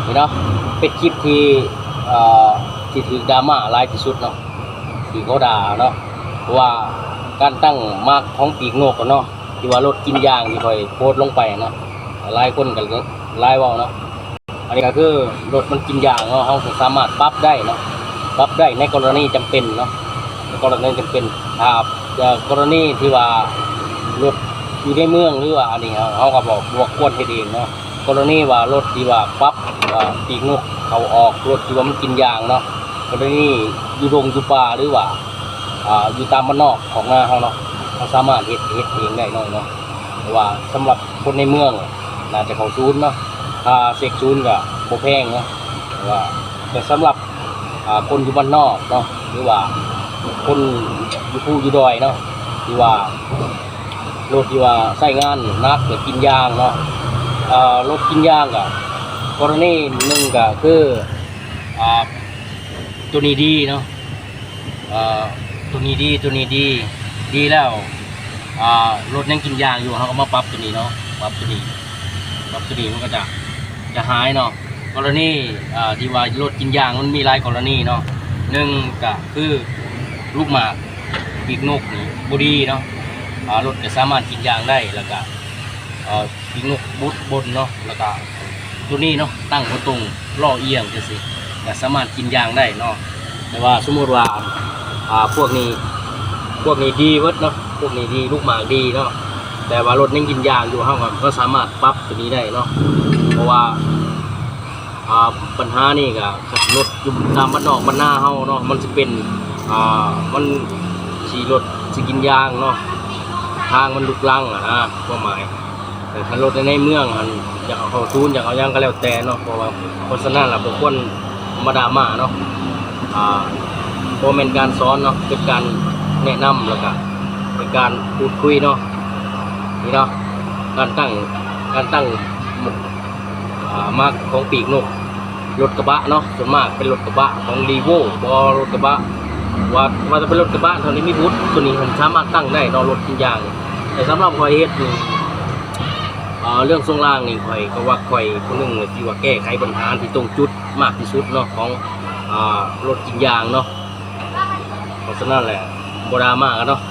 นี่เนาะเป็นคลิปที่ที่ถือดราม่าหลายที่สุดเนาะที่เขาด่าเนาะเพราะว่าการตั้งมาร์กของปีกนกเนาะที่ว่ารถกินยางที่คอยโพสต์ลงไปนะหลายคนกันหลายว่าเนาะอันนี้ก็คือรถมันกินยางเนาะเขาสามารถปรับได้เนาะปรับได้ในกรณีจำเป็นเนาะในกรณีจำเป็นครับกรณีที่ว่ารถอยู่ในเมืองหรือว่าอันนี้เขาก็บอกบวกควรให้เองเนาะกรณีว่ารถที่ว่าปรับปีกนกเขาออกรถที่ว่ามันกินยางเนาะกรณีอยู่ดงอยู่ป่าหรือว่าอยู่ตามบ้านนอกของนาเขาเนาะเขาสามารถเฮ็ดเองได้น้อยเนาะแต่ว่าสำหรับคนในเมืองน่าจะเขาซูนเนาะเสกซูนกับโบแพงเนาะแต่สำหรับคนอยู่บ้านนอกเนาะหรือว่าคนอยู่ภูอยู่ดอยเนาะที่ว่ารถที่ว่าใช้งานนักหรือกินยางเนาะรถกินยางกับกรณีหนึ่งก็คือตัวนี้ดีเนาะตัวนี้ดีแล้วรถยังกินยางอยู่เขาก็มาปรับตัวนี้เนาะปรับตัวนี้มันก็จะหายเนาะกรณีที่ว่ารถกินยางมันมีหลายกรณีเนาะหนึ่งก็คือลูกหมากปีกนกนี่บดีเนาะรถจะสามารถกินยางได้แล้วก็ปีกนกบุดบนเนาะแล้วก็ตัวนี้เนาะตั้งตรงล่อเอียงจะสิจะสามารถกินยางได้เนาะแต่ว่าสมมติว่าพวกนี้ดีเวิร์ดเนาะพวกนี้ดีลูกหมากดีเนาะแต่ว่ารถยังกินยางอยู่ห้างก็สามารถปรับตัวนี้ได้เนาะเพราะว่าปัญหานี่ก็รถอยู่ตามบ้านนอกบ้านหน้าเฮาเนาะมันจะเป็นมันขี่รถจะกินยางเนาะทางมันลุกลังนะความหมายแต่ถ้ารถในเมืองมันอยากเอาเข้าซูนอยากเอายางก็แล้วแต่เนาะเพราะว่าโฆษณาเราเป็นคนธรรมดามาเนาะเพราะเป็นการสอนเนาะเป็นการแนะนำแล้วก็เป็นการพูดคุยเนาะนี่เนาะการตั้งมาร์กของปีกนกรถกระบะเนาะส่วนมากเป็นรถกระบะของรีโวบอรถกระบะว่าจะเป็นรถกระบะเท่านี้มีบูธตัวนี้มันสามารถตั้งได้นอนรถกินยางแต่สำหรับคอยเฮ็ดเรื่องทรงล่างนี่คอยก็ว่าคอยคนหนึ่งที่ว่าแก้ไขปัญหาที่ตรงจุดมากที่สุดเนาะของรถกินยางเนาะเพราะฉะนั้นแหละโบราณมากเนาะ